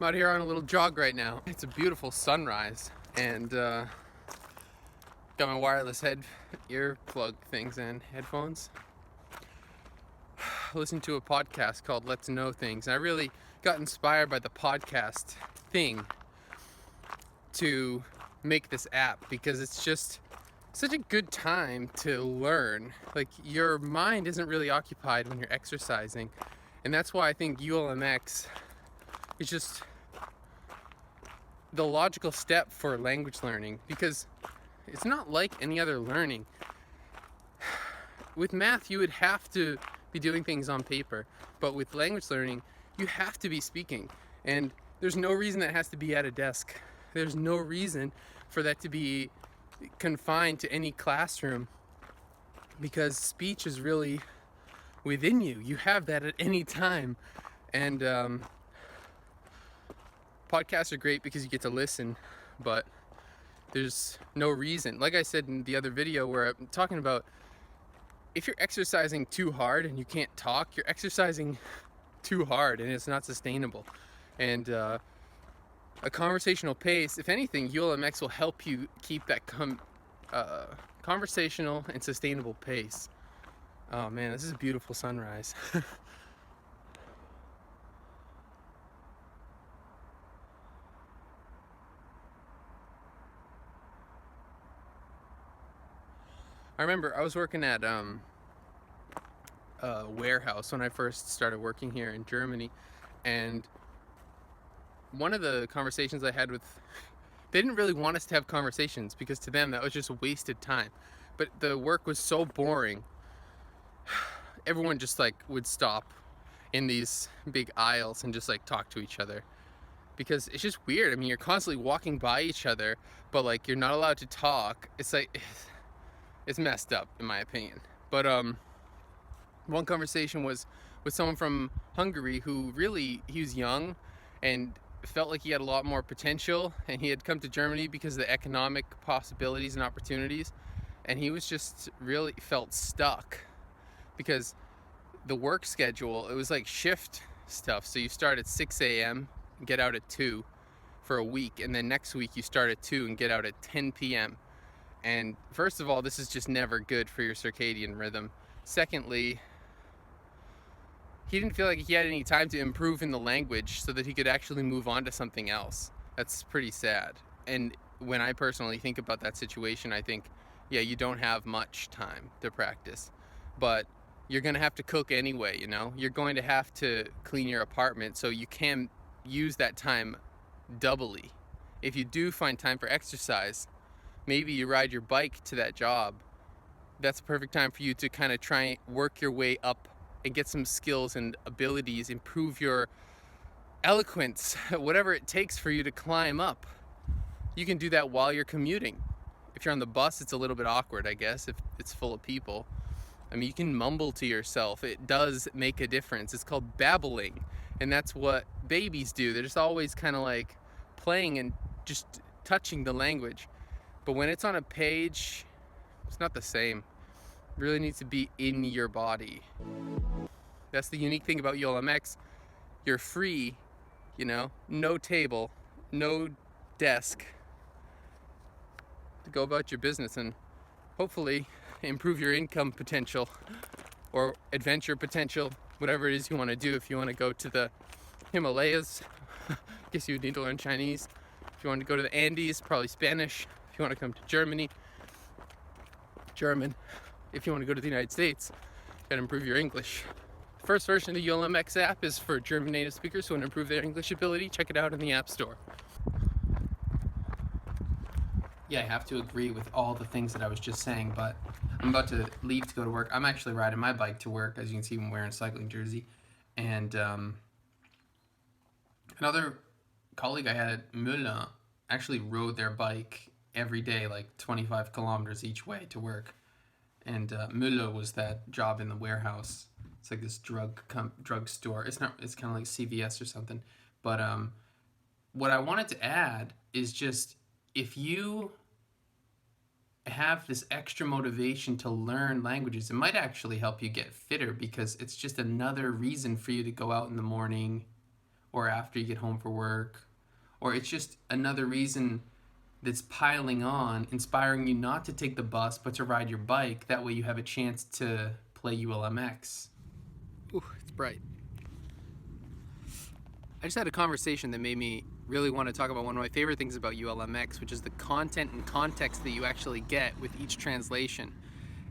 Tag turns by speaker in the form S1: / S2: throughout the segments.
S1: I'm out here on a little jog right now. It's a beautiful sunrise, and got my wireless earplug things and headphones. Listen to a podcast called Let's Know Things, and I really got inspired by the podcast thing to make this app because it's just such a good time to learn. Like, your mind isn't really occupied when you're exercising, and that's why I think ULMX is just the logical step for language learning, because it's not like any other learning. With math, you would have to be doing things on paper, but with language learning, you have to be speaking, and there's no reason that has to be at a desk. There's no reason for that to be confined to any classroom, because speech is really within you. You have that at any time, and podcasts are great because you get to listen, but there's no reason. Like I said in the other video where I'm talking about, if you're exercising too hard and you can't talk, you're exercising too hard and it's not sustainable. And a conversational pace, if anything, ULMX will help you keep that conversational and sustainable pace. Oh man, this is a beautiful sunrise. I remember I was working at a warehouse when I first started working here in Germany, and one of the conversations I had with, they didn't really want us to have conversations because to them that was just wasted time. But the work was so boring, everyone just like would stop in these big aisles and just like talk to each other, because it's just weird. I mean, you're constantly walking by each other, but like you're not allowed to talk. It's like, it's messed up in my opinion. But one conversation was with someone from Hungary who really, he was young and felt like he had a lot more potential, and he had come to Germany because of the economic possibilities and opportunities, and he was just really felt stuck because the work schedule, it was like shift stuff. So you start at 6 a.m. and get out at 2 for a week, and then next week you start at 2 and get out at 10 p.m. And first of all, this is just never good for your circadian rhythm. Secondly, he didn't feel like he had any time to improve in the language so that he could actually move on to something else. That's pretty sad. And when I personally think about that situation, I think, yeah, you don't have much time to practice, but you're gonna have to cook anyway, you know? You're going to have to clean your apartment, so you can use that time doubly. If you do find time for exercise, maybe you ride your bike to that job. That's a perfect time for you to kind of try and work your way up and get some skills and abilities, improve your eloquence, whatever it takes for you to climb up. You can do that while you're commuting. If you're on the bus, it's a little bit awkward, I guess, if it's full of people. I mean, you can mumble to yourself. It does make a difference. It's called babbling, and that's what babies do. They're just always kind of like playing and just touching the language. But when it's on a page, it's not the same. It really needs to be in your body. That's the unique thing about ULMX. You're free, you know, no table, no desk, to go about your business and hopefully improve your income potential or adventure potential, whatever it is you want to do. If you want to go to the Himalayas, I guess you would need to learn Chinese. If you want to go to the Andes, probably Spanish. If you want to come to Germany, German. If you want to go to the United States, you gotta improve your English. The first version of the ULMX app is for German native speakers who want to improve their English ability. Check it out in the App Store. Yeah, I have to agree with all the things that I was just saying, but I'm about to leave to go to work. I'm actually riding my bike to work. As you can see, I'm wearing a cycling jersey. And another colleague I had at Müller actually rode their bike every day, like 25 kilometers each way to work. And Müller was that job in the warehouse. It's like this drug store. It's not. It's kind of like CVS or something. But what I wanted to add is just, if you have this extra motivation to learn languages, it might actually help you get fitter, because it's just another reason for you to go out in the morning or after you get home from work, or it's just another reason that's piling on, inspiring you not to take the bus but to ride your bike. That way you have a chance to play ULMX. Ooh, it's bright. I just had a conversation that made me really want to talk about one of my favorite things about ULMX, which is the content and context that you actually get with each translation.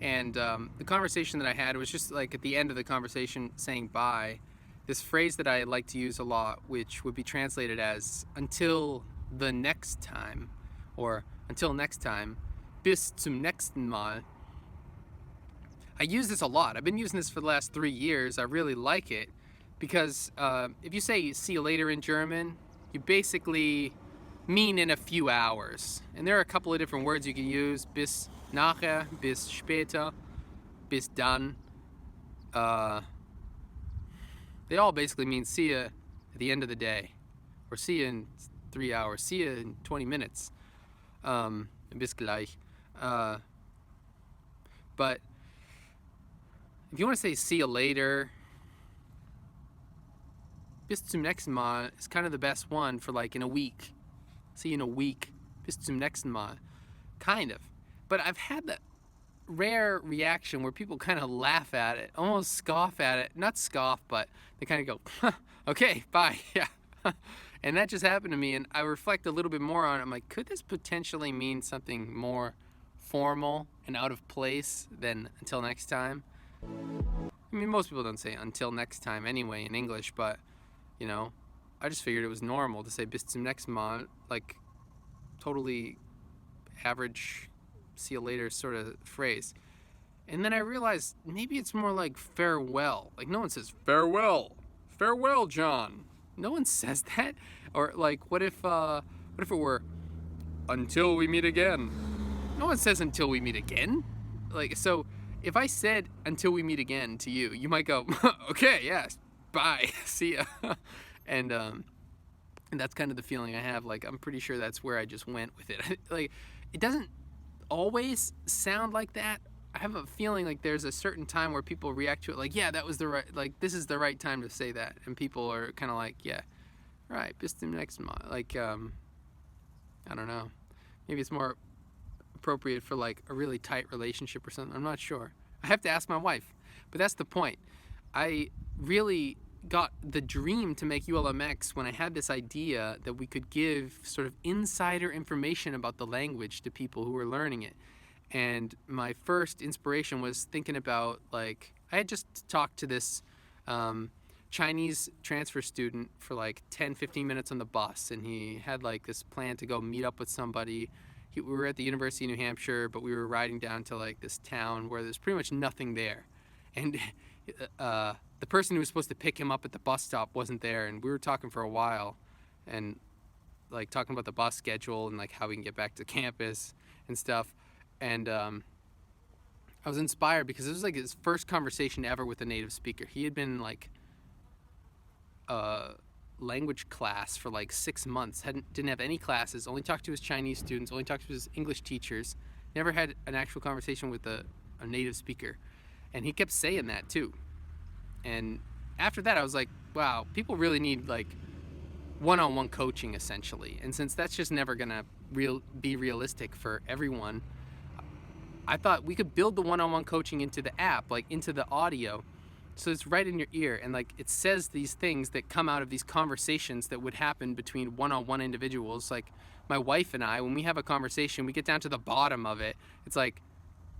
S1: And the conversation that I had was just like at the end of the conversation saying bye, this phrase that I like to use a lot, which would be translated as until the next time, or until next time, bis zum nächsten Mal. I use this a lot. I've been using this for the last 3 years. I really like it because if you say see you later in German, you basically mean in a few hours. And there are a couple of different words you can use. Bis nachher, bis später, bis dann. They all basically mean see ya at the end of the day, or see ya in 3 hours, see ya in 20 minutes. Bis gleich. But if you want to say see you later, bis zum nächsten Mal is kind of the best one for like in a week. See you in a week. Bis zum nächsten Mal. Kind of. But I've had that rare reaction where people kind of laugh at it, almost scoff at it. Not scoff, but they kind of go, huh, okay, bye, yeah. And that just happened to me, and I reflect a little bit more on it. I'm like, could this potentially mean something more formal and out of place than until next time? I mean, most people don't say until next time anyway in English, but, you know, I just figured it was normal to say bis zum nächsten Mal, like, totally average, see you later sort of phrase. And then I realized maybe it's more like farewell. Like, no one says, farewell, farewell, John. No one says that. Or, like, what if it were, until we meet again? No one says until we meet again. Like, so if I said until we meet again to you, you might go, okay, yes, bye, see ya. And that's kind of the feeling I have. Like, I'm pretty sure that's where I just went with it. Like, it doesn't always sound like that. I have a feeling like there's a certain time where people react to it like, yeah, that was the right, like, this is the right time to say that. And people are kind of like, yeah, right, bis zum nächsten Mal. Like, I don't know. Maybe it's more appropriate for like a really tight relationship or something. I'm not sure. I have to ask my wife. But that's the point. I really got the dream to make ULMX when I had this idea that we could give sort of insider information about the language to people who were learning it. And my first inspiration was thinking about, like, I had just talked to this Chinese transfer student for like 10-15 minutes on the bus, and he had like this plan to go meet up with somebody. We were at the University of New Hampshire, but we were riding down to like this town where there's pretty much nothing there. And the person who was supposed to pick him up at the bus stop wasn't there, and we were talking for a while, and like talking about the bus schedule and like how we can get back to campus and stuff. And I was inspired because it was like his first conversation ever with a native speaker. He had been like language class for like 6 months, didn't have any classes, only talked to his Chinese students, only talked to his English teachers, never had an actual conversation with a native speaker. And he kept saying that too. And after that I was like, wow, people really need like one-on-one coaching essentially. And since that's just never gonna be realistic for everyone, I thought we could build the one-on-one coaching into the app, like into the audio, so it's right in your ear, and like it says these things that come out of these conversations that would happen between one-on-one individuals. Like my wife and I, when we have a conversation, we get down to the bottom of it. It's like,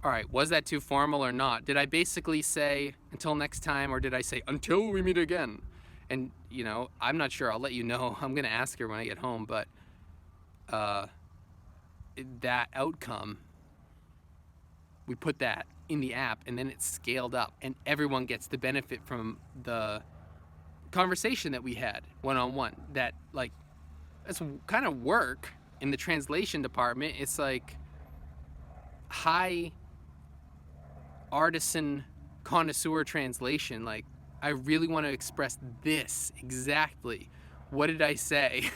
S1: all right, was that too formal or not? Did I basically say until next time, or did I say until we meet again? And you know, I'm not sure. I'll let you know. I'm gonna ask her when I get home, but that outcome, we put that in the app, and then it's scaled up, and everyone gets the benefit from the conversation that we had one-on-one. That, like, it's kind of work in the translation department. It's like high artisan connoisseur translation. Like, I really want to express this exactly. What did I say?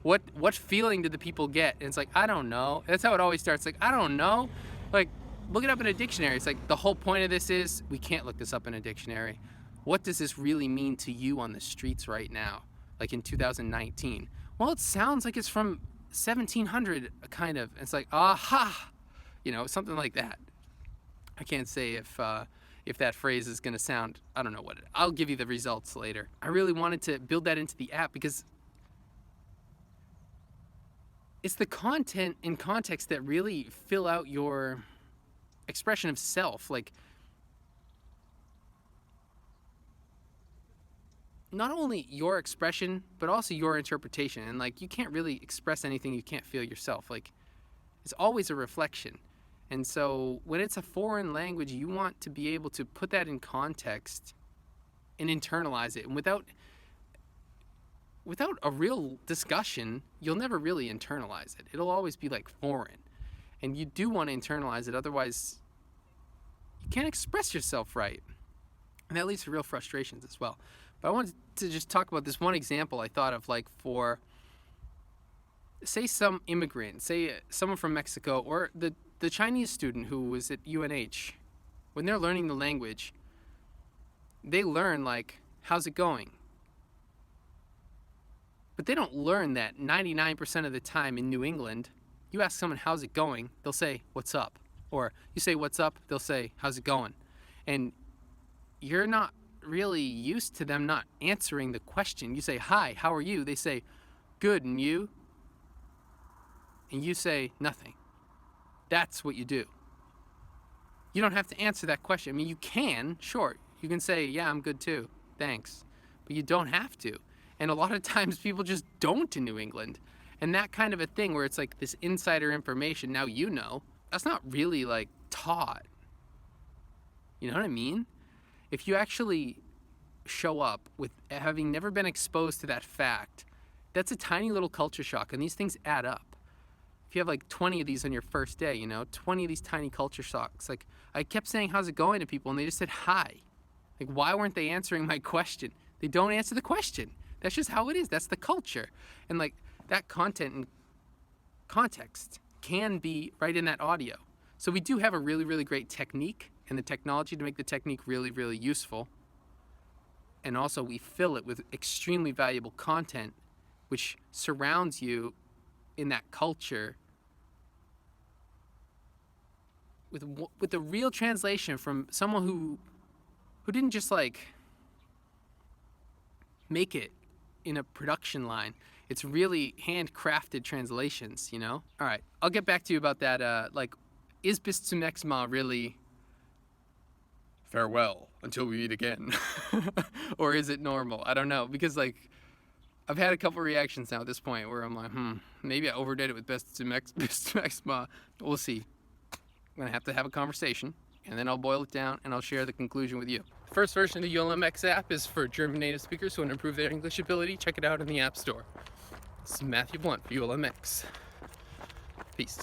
S1: what feeling did the people get? And it's like, I don't know. That's how it always starts. Like, I don't know. Like, look it up in a dictionary. It's like the whole point of this is we can't look this up in a dictionary. What does this really mean to you on the streets right now? like in 2019. Well, it sounds like it's from 1700, kind of. It's like, aha, something like that. I can't say if that phrase is going to sound, I don't know what I'll give you the results later. I really wanted to build that into the app because it's the content and context that really fill out your expression of self. Like, not only your expression, but also your interpretation. And like, you can't really express anything you can't feel yourself. Like, it's always a reflection. And so when it's a foreign language, you want to be able to put that in context and internalize it. And without a real discussion, you'll never really internalize it. It'll always be like foreign. And you do want to internalize it, otherwise you can't express yourself right. And that leads to real frustrations as well. But I wanted to just talk about this one example I thought of, like, for, say, some immigrant, say someone from Mexico, or the Chinese student who was at UNH. When they're learning the language, they learn, like, how's it going? But they don't learn that 99% of the time in New England, you ask someone, how's it going? They'll say, what's up? Or you say, what's up? They'll say, how's it going? And you're not really used to them not answering the question. You say, hi, how are you? They say, good, and you? And you say, nothing. That's what you do. You don't have to answer that question. I mean, you can, sure. You can say, yeah, I'm good too, thanks. But you don't have to. And a lot of times people just don't in New England. And that kind of a thing where it's like this insider information, now you know, that's not really like taught. You know what I mean? If you actually show up with having never been exposed to that fact, that's a tiny little culture shock, and these things add up. If you have like 20 of these on your first day, 20 of these tiny culture shocks. Like, I kept saying, how's it going to people, and they just said, hi. Like, why weren't they answering my question? They don't answer the question. That's just how it is. That's the culture. And like, that content and context can be right in that audio. So we do have a really, really great technique and the technology to make the technique really, really useful. And also we fill it with extremely valuable content which surrounds you in that culture with a real translation from someone who didn't just like make it in a production line. It's really handcrafted translations, All right, I'll get back to you about that. Like, is bis zum nächsten Mal really farewell until we meet again? Or is it normal? I don't know, because like, I've had a couple reactions now at this point where I'm like, maybe I overdid it with bis zum nächsten Mal. We'll see. I'm gonna have to have a conversation, and then I'll boil it down and I'll share the conclusion with you. The first version of the ULMX app is for German native speakers who want to improve their English ability. Check it out in the App Store. This is Matthew Blunt for ULMX. Peace.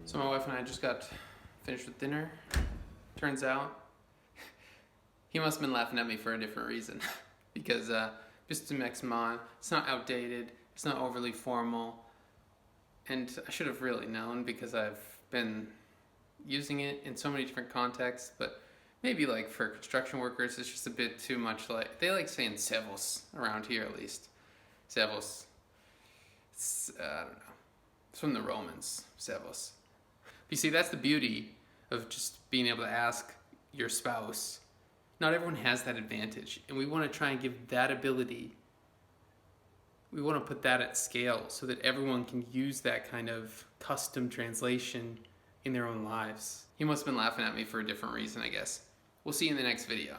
S1: So my wife and I just got finished with dinner. Turns out he must have been laughing at me for a different reason. Because bis zum nächsten Mal, it's not outdated, it's not overly formal, and I should have really known because I've been using it in so many different contexts, but maybe like for construction workers it's just a bit too much. Like, they like saying servus around here, at least. Servus. It's, I don't know. It's from the Romans, servus. But you see, that's the beauty of just being able to ask your spouse. Not everyone has that advantage, and we want to try and give that ability. We want to put that at scale so that everyone can use that kind of custom translation in their own lives. He must have been laughing at me for a different reason, I guess. We'll see you in the next video.